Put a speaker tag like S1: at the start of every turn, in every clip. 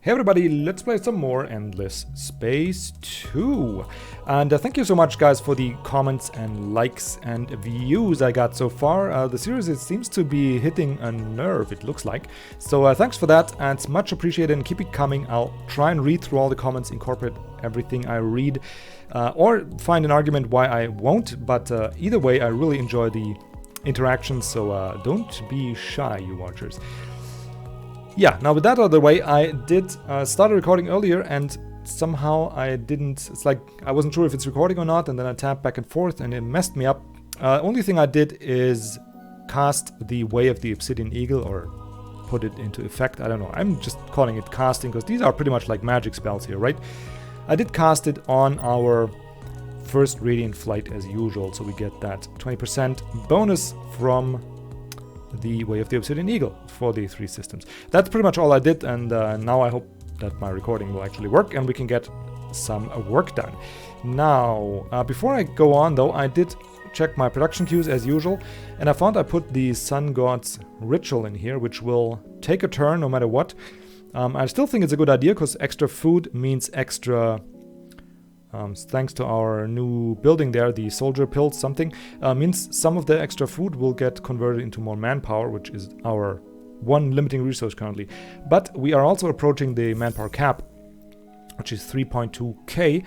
S1: Hey everybody, let's play some more Endless Space 2. And thank you so much guys for the comments and likes and views I got so far. The series, it seems to be hitting a nerve, it looks like. So thanks for that, and it's much appreciated, and keep it coming. I'll try and read through all the comments, incorporate everything I read, or find an argument why I won't. But either way, I really enjoy the interaction, so don't be shy, you watchers. Yeah, now with that out of the way, I did start a recording earlier and somehow I didn't, it's like I wasn't sure if it's recording or not, and then I tapped back and forth and it messed me up. Only thing I did is cast the Way of the Obsidian Eagle, or put it into effect, I don't know. I'm just calling it casting because these are pretty much like magic spells here, right? I did cast it on our first Radiant Flight as usual, so we get that 20% bonus from the Way of the Obsidian Eagle for the 3 systems. That's pretty much all I did, and now I hope that my recording will actually work and we can get some work done. Now, before I go on though, I did check my production queues as usual, and I found I put the Sun God's Ritual in here, which will take a turn no matter what. I still think it's a good idea because extra food means extra... thanks to our new building there, the soldier pills something, means some of the extra food will get converted into more manpower, which is our one limiting resource currently. But we are also approaching the manpower cap, which is 3.2k.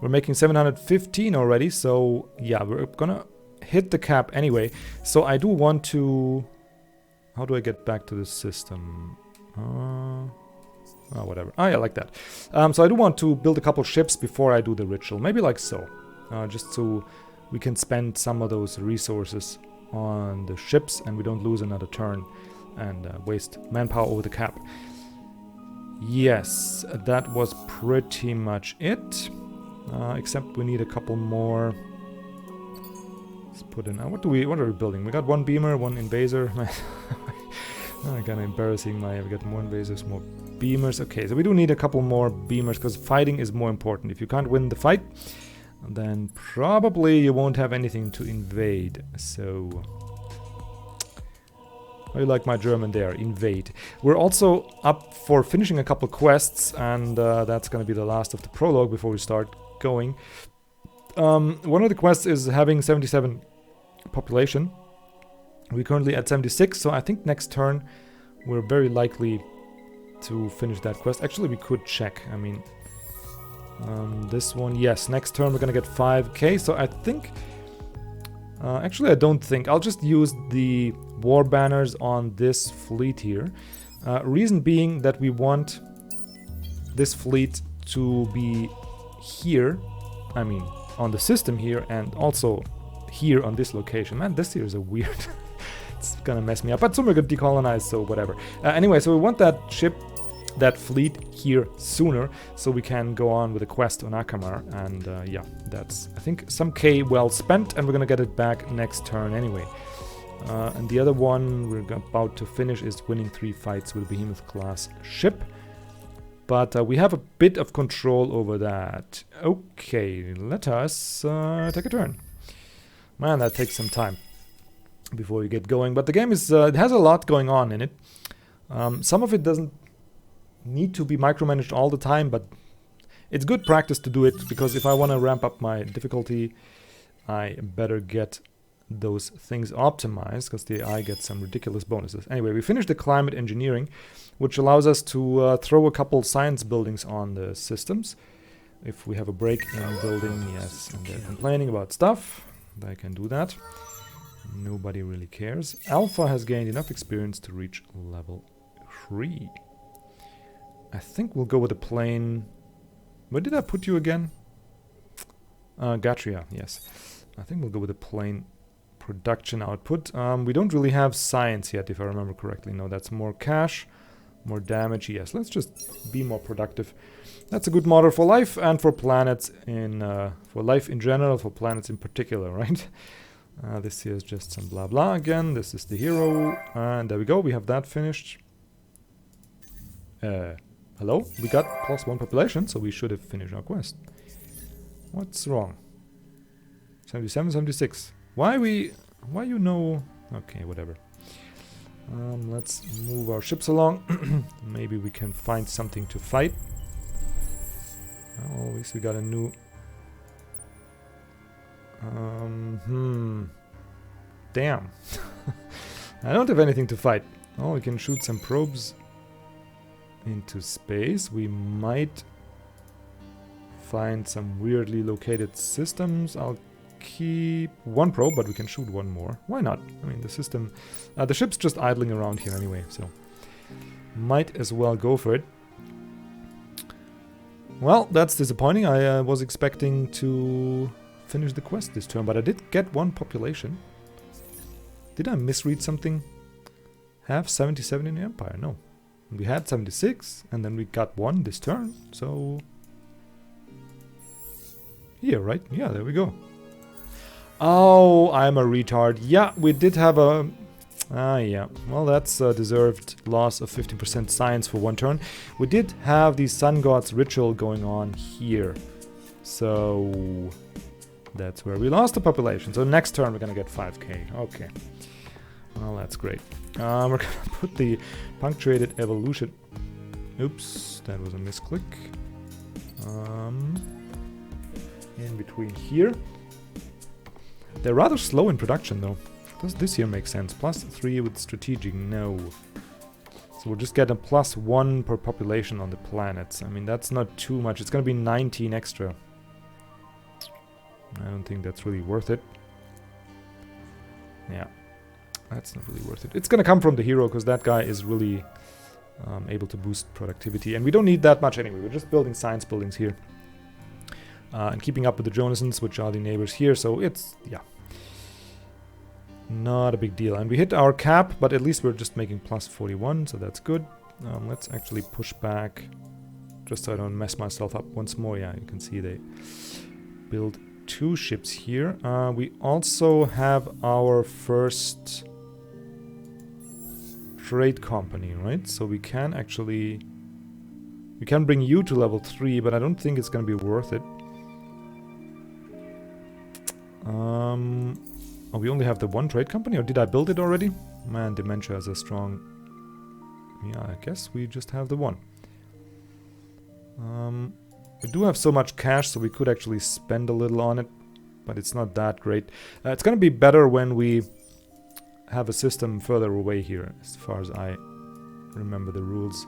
S1: We're making 715 already, so yeah, we're gonna hit the cap anyway. So I do want to... How do I get back to the system? Oh, whatever. Oh, yeah, like that. So I do want to build a couple ships before I do the ritual. Maybe like so. Just so we can spend some of those resources on the ships and we don't lose another turn and waste manpower over the cap. Yes, that was pretty much it. Except we need a couple more. Let's put in... what are we building? We got one beamer, one invaser. Kind of embarrassing. We got more invasors, more beamers. Okay, so we do need a couple more beamers because fighting is more important. If you can't win the fight, then probably you won't have anything to invade. So, how you like my German there? Invade. We're also up for finishing a couple quests, and that's going to be the last of the prologue before we start going. One of the quests is having 77 population. We're currently at 76, so I think next turn we're very likely to finish that quest. Actually, we could check. I mean, this one, yes, next turn we're gonna get 5k, so I think... actually, I don't think. I'll just use the war banners on this fleet here. Reason being that we want this fleet to be here, I mean, on the system here, and also here on this location. Man, this here is a weird... It's gonna mess me up, but soon we're gonna decolonize, so whatever. Anyway, so we want that ship, that fleet here sooner, so we can go on with a quest on Akamar, and yeah, that's, I think, some K well spent, and we're gonna get it back next turn anyway. And the other one we're about to finish is winning 3 fights with a Behemoth class ship, but we have a bit of control over that. Okay, let us take a turn. Man, that takes some time before you get going, but the game is it has a lot going on in it. Some of it doesn't need to be micromanaged all the time, but it's good practice to do it, because if I want to ramp up my difficulty, I better get those things optimized, because the AI gets some ridiculous bonuses. Anyway, we finished the climate engineering, which allows us to throw a couple science buildings on the systems. If we have a break in building, yes, and they're complaining about stuff, I can do that. Nobody really cares. Alpha has gained enough experience to reach level 3. I think we'll go with a plane. Where did I put you again? Gatria, yes. I think we'll go with a plane production output. We don't really have science yet, if I remember correctly. No, that's more cash, more damage. Yes, let's just be more productive. That's a good model for life and for planets in... for life in general, for planets in particular, right? This here is just some blah blah again. This is the hero, and there we go, we have that finished. Hello? We got +1 population, so we should have finished our quest. What's wrong? 77, 76. Why you know... Okay, whatever. Let's move our ships along. Maybe we can find something to fight. Oh, at least we got a new... Damn. I don't have anything to fight. Oh, we can shoot some probes into space. We might find some weirdly located systems. I'll keep one probe, but we can shoot one more. Why not? I mean, the system... the ship's just idling around here anyway, so... might as well go for it. Well, that's disappointing. I was expecting to finish the quest this turn, but I did get one population. Did I misread something? Have 77 in the Empire? No. We had 76, and then we got one this turn, so... Here, right? Yeah, there we go. Oh, I'm a retard. Yeah, we did have a... yeah. Well, that's a deserved loss of 15% science for one turn. We did have the Sun God's ritual going on here. So... that's where we lost the population. So next turn we're gonna get 5k. Okay. Well, that's great. We're gonna put the punctuated evolution... Oops, that was a misclick. In between here. They're rather slow in production though. Does this here make sense? +3 with strategic? No. So we'll just get a +1 per population on the planets. I mean, that's not too much. It's gonna be 19 extra. I don't think that's really worth it. Yeah. That's not really worth it. It's gonna come from the hero, because that guy is really able to boost productivity. And we don't need that much anyway. We're just building science buildings here. And keeping up with the Jonasons, which are the neighbors here. So it's, yeah, not a big deal. And we hit our cap, but at least we're just making +41, so that's good. Let's actually push back, just so I don't mess myself up once more. Yeah, you can see they build 2 ships here. We also have our first trade company, right? So we can actually... we can bring you to level 3, but I don't think it's going to be worth it. Oh, we only have the one trade company, or did I build it already? Man, Dementia is a strong... yeah, I guess we just have the one. We do have so much cash, so we could actually spend a little on it, but it's not that great. It's gonna be better when we have a system further away here, as far as I remember the rules.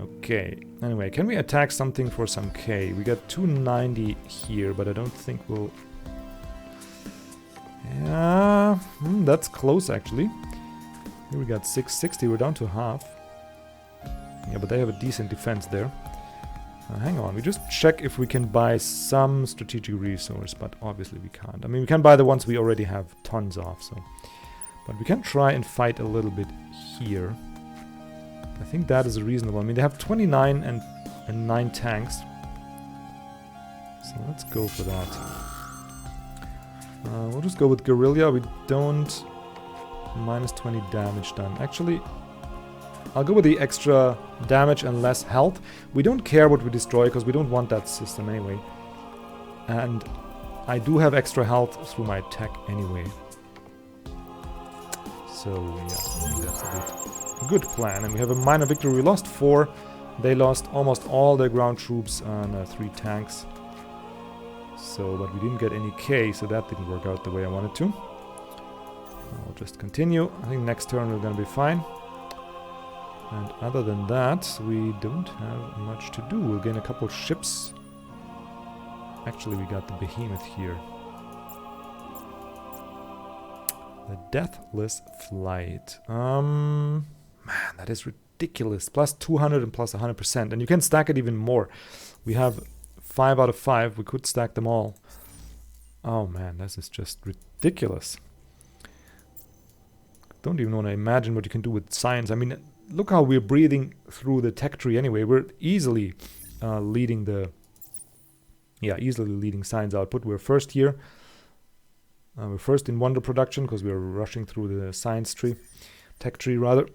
S1: Okay, anyway, can we attack something for some K? We got 290 here, but I don't think we'll... yeah, that's close actually. Here we got 660, we're down to half. Yeah, but they have a decent defense there. Hang on, we just check if we can buy some strategic resource, but obviously we can't. I mean, we can buy the ones we already have tons of, so... but we can try and fight a little bit here. I think that is reasonable. I mean, they have 29 and 9 tanks. So let's go for that. We'll just go with guerrilla. We don't... -20 damage done. Actually, I'll go with the extra damage and less health. We don't care what we destroy, because we don't want that system anyway. And I do have extra health through my tech anyway. So, yeah, I think that's a good plan. And we have a minor victory. We lost 4. They lost almost all their ground troops and 3 tanks. So, but we didn't get any K, so that didn't work out the way I wanted to. I'll just continue. I think next turn we're gonna be fine. And other than that, we don't have much to do. We'll gain a couple ships. Actually, we got the behemoth here. The Deathless Flight. Man, that is ridiculous. +200 and +100%. And you can stack it even more. We have 5 out of 5. We could stack them all. Oh man, this is just ridiculous. Don't even want to imagine what you can do with science. I mean, look how we're breathing through the tech tree anyway. We're easily leading the... yeah, easily leading science output. We're first here. We're first in wonder production because we're rushing through the science tree. Tech tree, rather.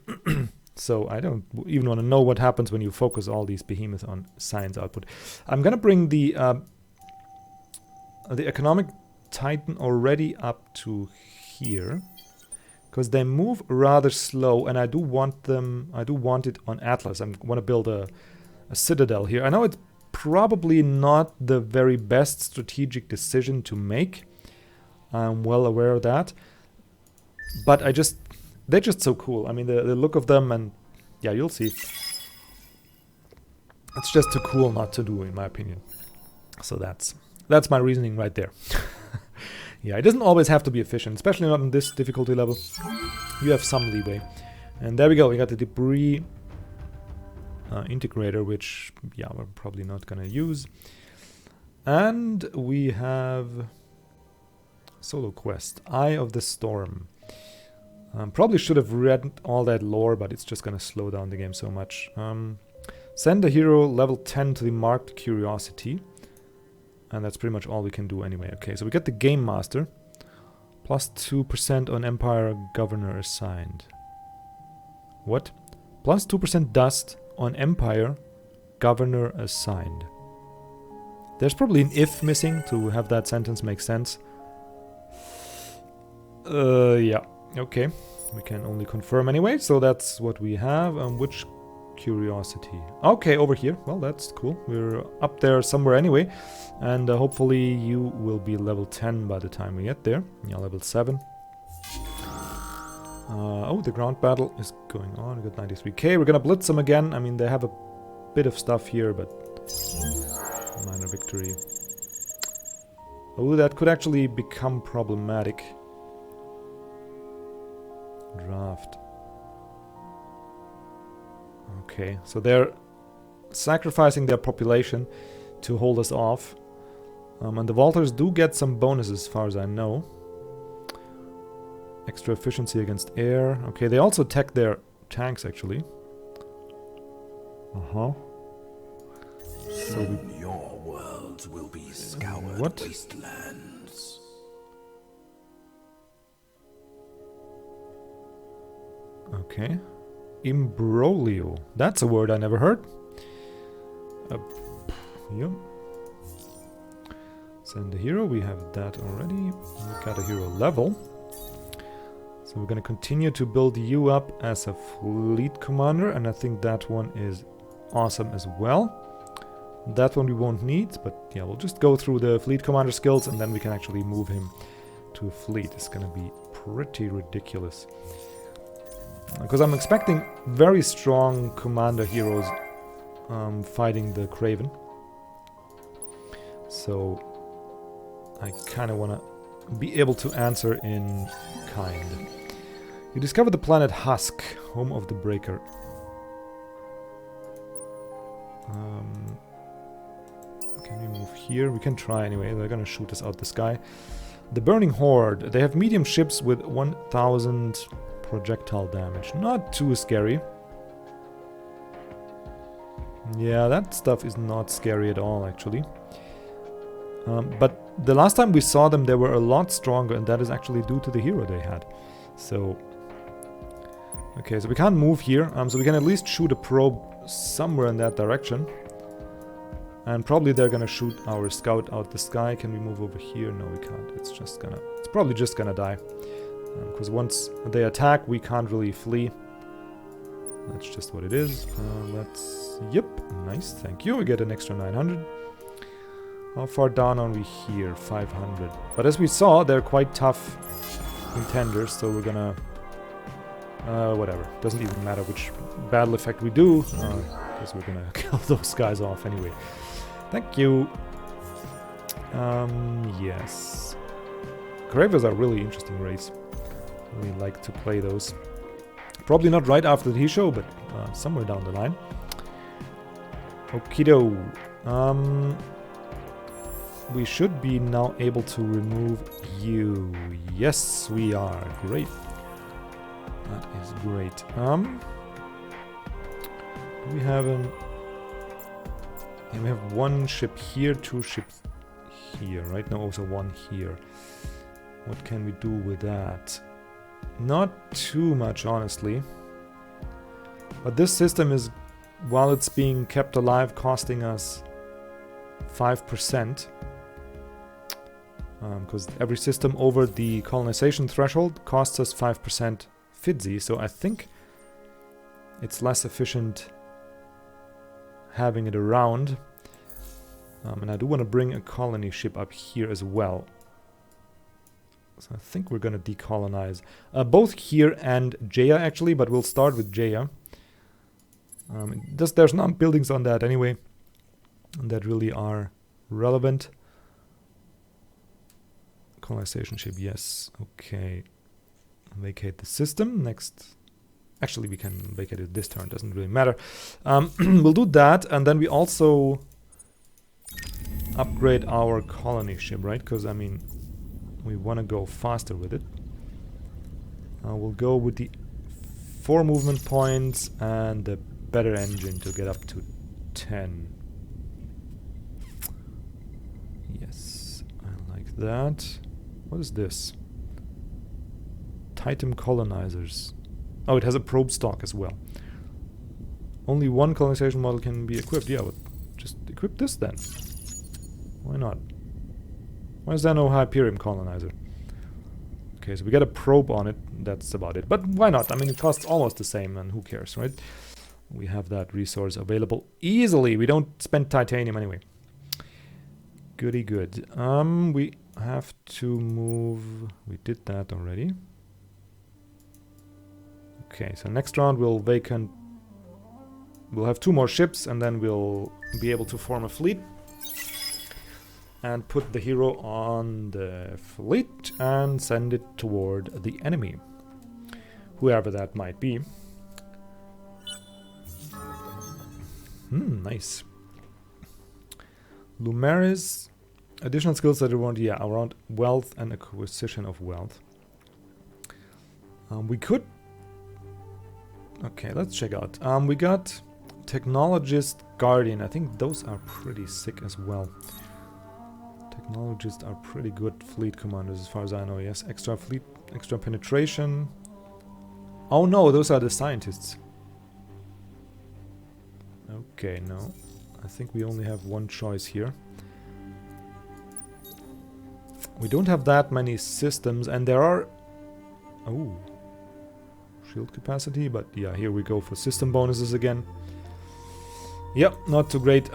S1: So I don't even want to know what happens when you focus all these behemoths on science output. I'm going to bring the economic titan already up to here. because they move rather slow, and I do want it on Atlas. I want to build a citadel here. I know it's probably not the very best strategic decision to make. I'm well aware of that. But they're just so cool. I mean, the look of them, and yeah, you'll see. It's just too cool not to do, in my opinion. So that's my reasoning right there. Yeah, it doesn't always have to be efficient, especially not on this difficulty level. You have some leeway. And there we go, we got the debris integrator, which, yeah, we're probably not gonna use. And we have solo quest, Eye of the Storm. Probably should have read all that lore, but it's just gonna slow down the game so much. Send a hero level 10 to the marked curiosity. And that's pretty much all we can do anyway. Okay, so we get the Game Master. Plus 2% on Empire Governor assigned. What? Plus 2% dust on Empire Governor assigned. There's probably an if missing to have that sentence make sense. Yeah. Okay. We can only confirm anyway, so that's what we have. Which curiosity? Okay, over here. Well, that's cool. We're up there somewhere anyway. And hopefully you will be level 10 by the time we get there. Yeah, level 7. Oh, the ground battle is going on. We got 93k. We're gonna blitz them again. I mean, they have a bit of stuff here, but minor victory. Oh, that could actually become problematic. Draft. Okay, so they're sacrificing their population to hold us off. And the Walters do get some bonuses as far as I know. Extra efficiency against air. Okay, they also tech their tanks actually. So
S2: soon your worlds will be scoured wastelands.
S1: Okay. Imbroglio. That's a word I never heard. Yep. Send a hero. We have that already. We got a hero level. So we're going to continue to build you up as a fleet commander. And I think that one is awesome as well. That one we won't need. But yeah, we'll just go through the fleet commander skills. And then we can actually move him to a fleet. It's going to be pretty ridiculous. Because I'm expecting very strong commander heroes fighting the Craven. So I kind of want to be able to answer in kind. You discovered the planet Husk, home of the Breaker. Can we move here? We can try anyway. They're gonna shoot us out the sky. The Burning Horde. They have medium ships with 1000 projectile damage. Not too scary. Yeah, that stuff is not scary at all, actually. But the last time we saw them, they were a lot stronger, and that is actually due to the hero they had. So, okay, so we can't move here, so we can at least shoot a probe somewhere in that direction. And probably they're gonna shoot our scout out the sky. Can we move over here? No, we can't. It's probably just gonna die. Because once they attack, we can't really flee. That's just what it is. Yep, nice, thank you. We get an extra 900. How far down are we here? 500. But as we saw, they're quite tough contenders, so we're gonna... whatever. Doesn't even matter which battle effect we do, because we're gonna kill those guys off anyway. Thank you. Yes. Gravers are really interesting race. We like to play those. Probably not right after the Hissho, but somewhere down the line. Okido. We should be now able to remove you. Yes, we are. Great. That is great. Do we have an... Yeah, we have one ship here, two ships here, right? No, also one here. What can we do with that? Not too much, honestly. But this system is, while it's being kept alive, costing us 5%. because every system over the colonization threshold costs us 5% FIDSI, so I think it's less efficient having it around. And I do want to bring a colony ship up here as well. So I think we're going to decolonize both here and Jaya actually, but we'll start with Jaya. There's not buildings on that anyway that really are relevant. Colonization ship, yes. Okay. Vacate the system. Next. Actually, we can vacate it this turn. Doesn't really matter. We'll do that, and then we also upgrade our colony ship, right? Because, I mean, we want to go faster with it. We'll go with the 4 movement points and the better engine to get up to 10. Yes, I like that. What is this? Titan colonizers. Oh, it has a probe stock as well. Only one colonization model can be equipped. Yeah, but just equip this then. Why not? Why is there no Hyperium colonizer? Okay, so we got a probe on it. That's about it. But why not? I mean, it costs almost the same, and who cares, right? We have that resource available easily. We don't spend titanium anyway. Goody good. We have to move. We did that already. Okay, so next round we'll vacant. We'll have 2 more ships, and then we'll be able to form a fleet. And put the hero on the fleet and send it toward the enemy. Whoever that might be. Nice. Lumeris. Additional skills that around wealth and acquisition of wealth. We could... Okay, let's check out. We got Technologist Guardian. I think those are pretty sick as well. Technologists are pretty good fleet commanders as far as I know, yes. Extra fleet, extra penetration. Oh no, those are the scientists. Okay, no. I think we only have one choice here. We don't have that many systems, and there are... Oh. Shield capacity, but yeah, here we go for system bonuses again. Yep, not too great.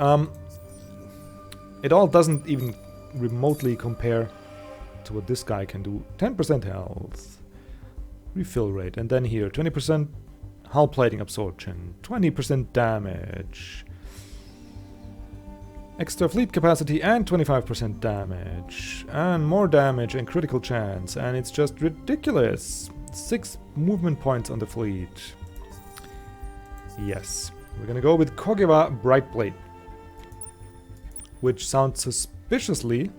S1: It all doesn't even remotely compare to what this guy can do. 10% health, refill rate, and then here 20% hull plating absorption, 20% damage, extra fleet capacity, and 25% damage, and more damage and critical chance, and it's just ridiculous. 6 movement points on the fleet. Yes, we're gonna go with Kogeva Brightblade, which sounds suspiciously...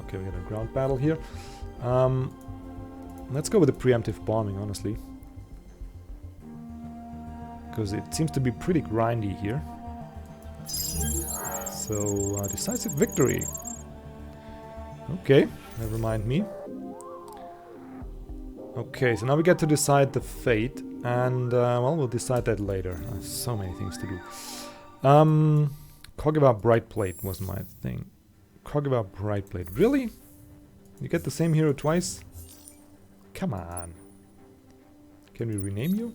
S1: Okay, we got a ground battle here. Let's go with the preemptive bombing, honestly. Because it seems to be pretty grindy here. So, decisive victory. Okay, never mind me. Okay, so now we get to decide the fate. And, well, we'll decide that later. So many things to do. Kogeva Brightblade was my thing. Kogeva Brightblade. Really? You get the same hero twice? Come on. Can we rename you?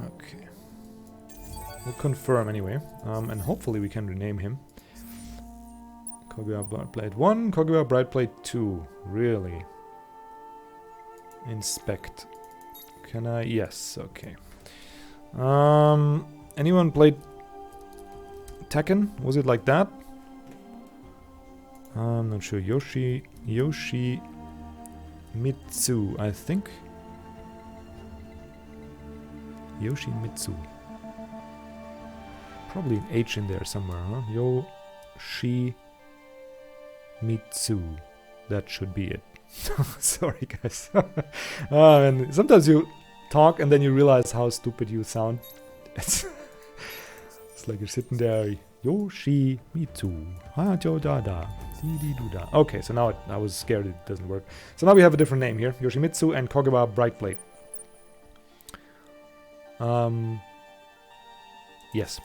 S1: Okay. We'll confirm anyway. And hopefully we can rename him. Kogeva Brightblade 1, Kogeva Brightblade 2. Really? Inspect. Can I? Yes, okay. Anyone played Tekken? Was it like that? I'm not sure. Yoshimitsu, I think. Yoshimitsu. Probably an H in there somewhere, huh? Yoshimitsu. That should be it. Sorry, guys. And sometimes you talk and then you realize how stupid you sound. It's like you're sitting there. Yoshimitsu. Okay, so now I was scared it doesn't work. So now we have a different name here. Yoshimitsu and Kogeva Brightblade. Yes.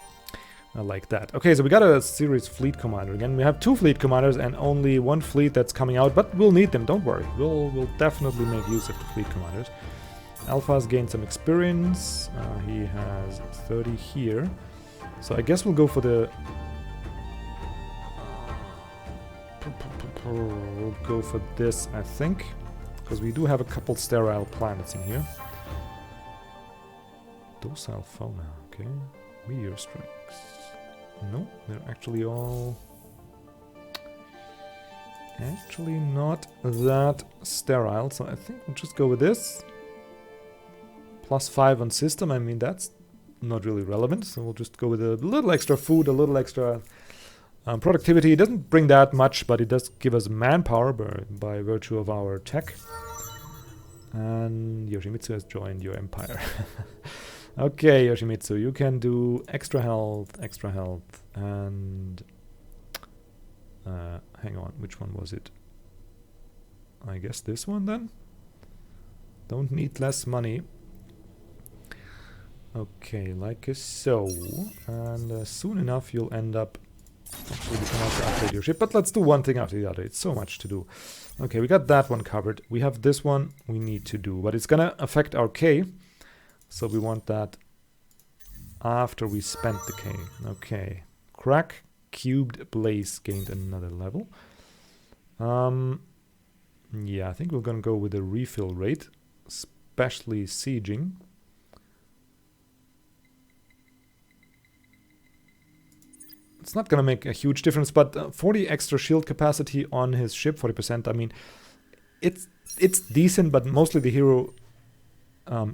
S1: I like that. Okay, so we got a series fleet commander again. We have 2 fleet commanders and only 1 fleet that's coming out, but we'll need them, don't worry. We'll definitely make use of the fleet commanders. Alpha's gained some experience. He has 30 here. So I guess we'll go for the... we'll go for this, I think. Because we do have a couple sterile planets in here. Docile fauna, okay. Meteor strikes. No, they're actually all... actually not that sterile, so I think we'll just go with this. +5 on system, I mean that's not really relevant, so we'll just go with a little extra food, a little extra productivity. It doesn't bring that much, but it does give us manpower by virtue of our tech. And Yoshimitsu has joined your empire. Okay, Yoshimitsu, you can do extra health, and... hang on, which one was it? I guess this one then? Don't need less money. Okay, like so. And soon enough you'll end up... actually, we can also upgrade your ship, but let's do one thing after the other. It's so much to do. Okay, we got that one covered. We have this one we need to do, but it's gonna affect our K. So we want that after we spent the K. Okay. Crack, cubed blaze gained another level. Yeah, I think we're gonna go with the refill rate, especially sieging. It's not gonna make a huge difference, but 40 extra shield capacity on his ship, 40%. I mean, it's decent, but mostly the hero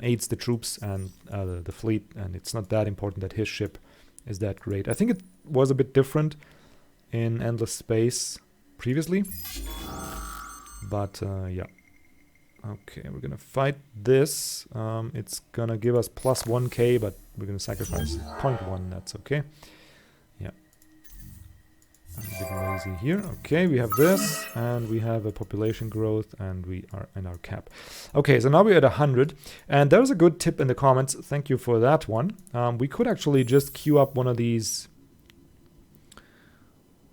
S1: aids the troops and the fleet, and it's not that important that his ship is that great. I think it was a bit different in Endless Space previously, but yeah. Okay, we're gonna fight this. It's gonna give us +1k, but we're gonna sacrifice 0.1. That's okay. Yeah. I'm a bit lazy here. Okay, we have this, and we have a population growth, and we are in our cap. Okay, so now we're at 100, and there was a good tip in the comments. Thank you for that one. We could actually just queue up one of these.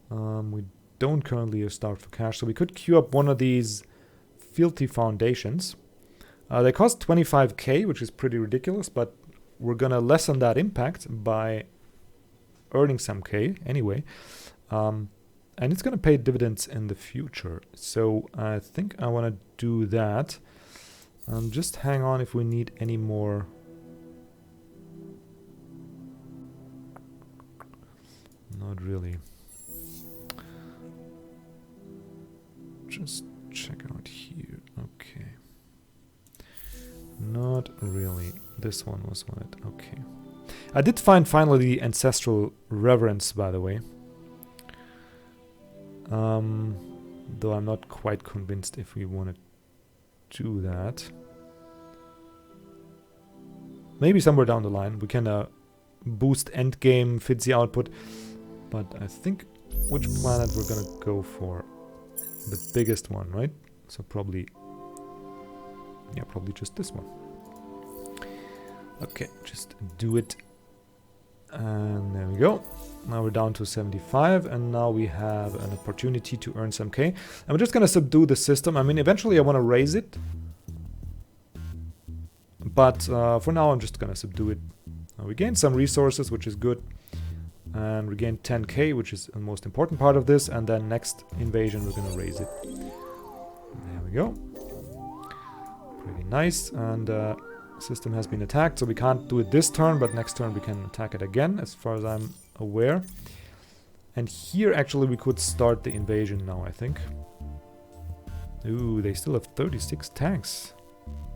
S1: We don't currently have Starved for Cash, so we could queue up one of these Fealty Foundations. They cost 25k, which is pretty ridiculous, but we're gonna lessen that impact by earning some k anyway. And it's gonna pay dividends in the future. So I think I wanna do that. Just hang on if we need any more. Not really. Just check out here. Okay. Not really. This one was what? Okay. I did find finally the Ancestral Reverence, by the way. Though I'm not quite convinced if we want to do that. Maybe somewhere down the line we can boost endgame Fitzy output. But I think which planet we're gonna go for? The biggest one, right? So probably... yeah, probably just this one. Okay, just do it. And there we go. Now we're down to 75, and now we have an opportunity to earn some K. And we're just gonna subdue the system. I mean, eventually I want to raise it. But for now I'm just gonna subdue it. We gained some resources, which is good. And we gained 10k, which is the most important part of this. And then next invasion we're gonna raise it. There we go. Pretty nice. And system has been attacked, so we can't do it this turn, but next turn we can attack it again, as far as I'm aware. And here actually we could start the invasion now, I think. Ooh, they still have 36 tanks.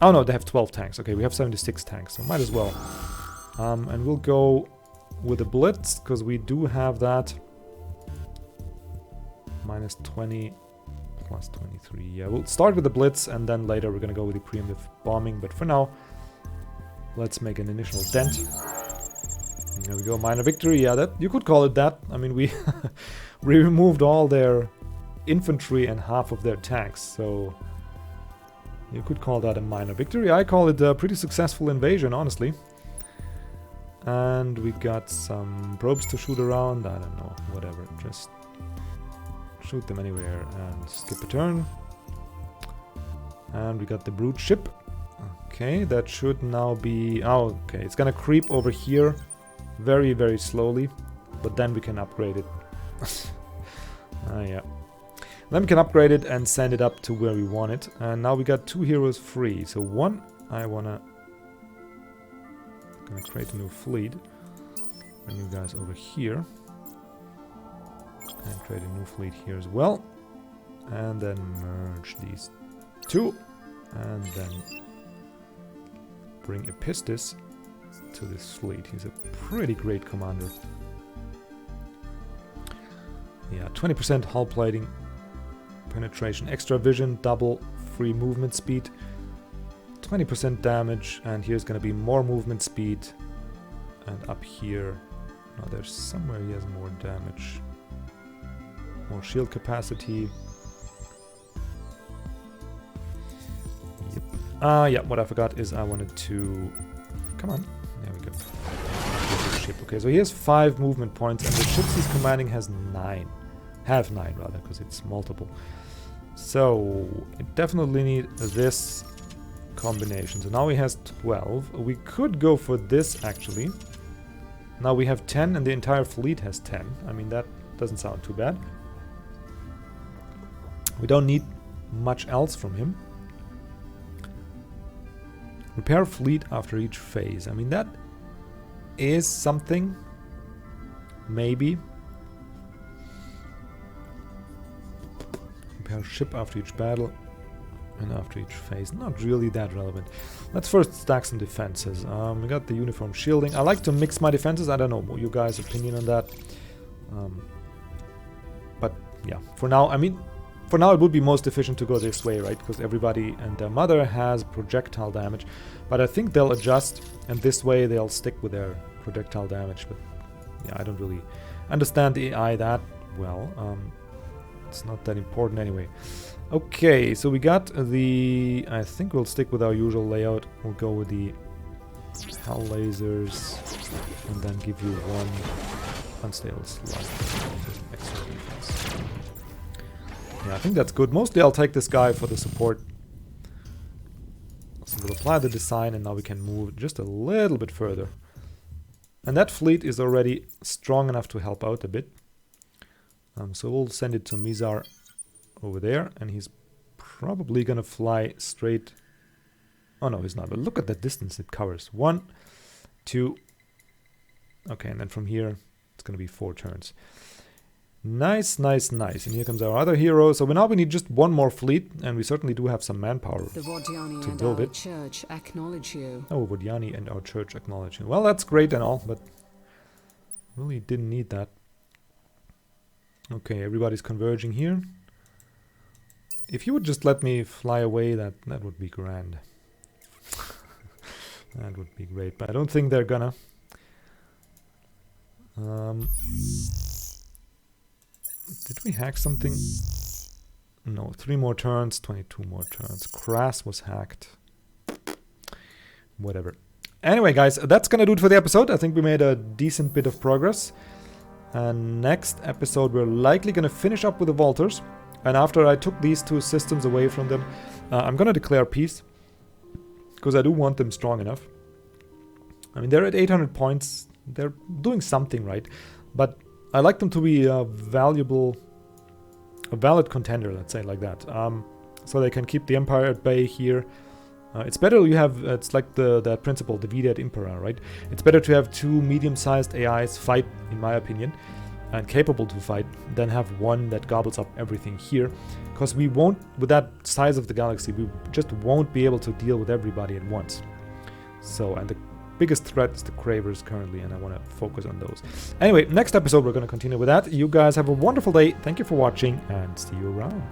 S1: Oh no, they have 12 tanks. Okay, we have 76 tanks, so might as well. And we'll go with a blitz, because we do have that. -20, +23. Yeah, we'll start with the blitz, and then later we're gonna go with the preemptive bombing. But for now, let's make an initial dent. There we go, minor victory. Yeah, that you could call it that. I mean, we we removed all their infantry and half of their tanks, so you could call that a minor victory. I call it a pretty successful invasion, honestly. And we got some probes to shoot around. I don't know, whatever. Just shoot them anywhere and skip a turn. And we got the brute ship. Okay, that should now be... Oh, okay, it's gonna creep over here very, very slowly. But then we can upgrade it. Yeah. Then we can upgrade it and send it up to where we want it. And now we got 2 heroes free. So one, I wanna create a new fleet. Bring you guys over here. And create a new fleet here as well. And then merge these 2. And then bring Epistis to this fleet. He's a pretty great commander. Yeah, 20% hull plating, penetration, extra vision, double free movement speed, 20% damage, and here's gonna be more movement speed. And up here, no, there's somewhere he has more damage, more shield capacity. Yep. Yeah, what I forgot is I wanted to... Come on, there we go. Ship. Okay, so he has 5 movement points, and the ships he's commanding has 9. Have 9 rather, because it's multiple. So it definitely needs this combination. So now he has 12. We could go for this actually. Now we have 10 and the entire fleet has 10. I mean, that doesn't sound too bad. We don't need much else from him. Repair fleet after each phase. I mean, that is something. Maybe. Repair ship after each battle and after each phase. Not really that relevant. Let's first stack some defenses. We got the uniform shielding. I like to mix my defenses. I don't know what you guys' opinion on that. But yeah, for now, I mean, for now it would be most efficient to go this way, right? Because everybody and their mother has projectile damage. But I think they'll adjust, and this way they'll stick with their projectile damage. But yeah, I don't really understand the AI that well. It's not that important anyway. Okay, so we got the... I think we'll stick with our usual layout. We'll go with the hell lasers, and then give you 1 unstable slot. Extra defense. Yeah, I think that's good. Mostly I'll take this guy for the support. So we'll apply the design, and now we can move just a little bit further. And that fleet is already strong enough to help out a bit. So we'll send it to Mizar over there, and he's probably gonna fly straight... Oh no, he's not, but look at the distance it covers. 1, 2... Okay, and then from here, it's gonna be 4 turns. Nice, nice, nice. And here comes our other hero. So now we need just 1 more fleet, and we certainly do have some manpower to build it.
S3: Church acknowledge you.
S1: Oh, Vodjani and our church acknowledge you. Well, that's great and all, but really didn't need that. Okay, everybody's converging here. If you would just let me fly away, that would be grand. That would be great, but I don't think they're gonna. Did we hack something? No, 3 more turns, 22 more turns. Crass was hacked. Whatever. Anyway, guys, that's gonna do it for the episode. I think we made a decent bit of progress. And next episode, we're likely gonna finish up with the Volters. And after I took these 2 systems away from them, I'm gonna declare peace. Because I do want them strong enough. I mean, they're at 800 points. They're doing something right. But I like them to be a valid contender, let's say like that. So they can keep the Empire at bay here. It's better you have, it's like that principle, the Vida et Impera, right? It's better to have 2 medium-sized AIs fight, in my opinion, and capable to fight, than have 1 that gobbles up everything here. Because we won't, with that size of the galaxy, we just won't be able to deal with everybody at once. So, and the biggest threat is the Cravers currently, and I want to focus on those. Anyway, next episode we're going to continue with that. You guys have a wonderful day. Thank you for watching, and see you around.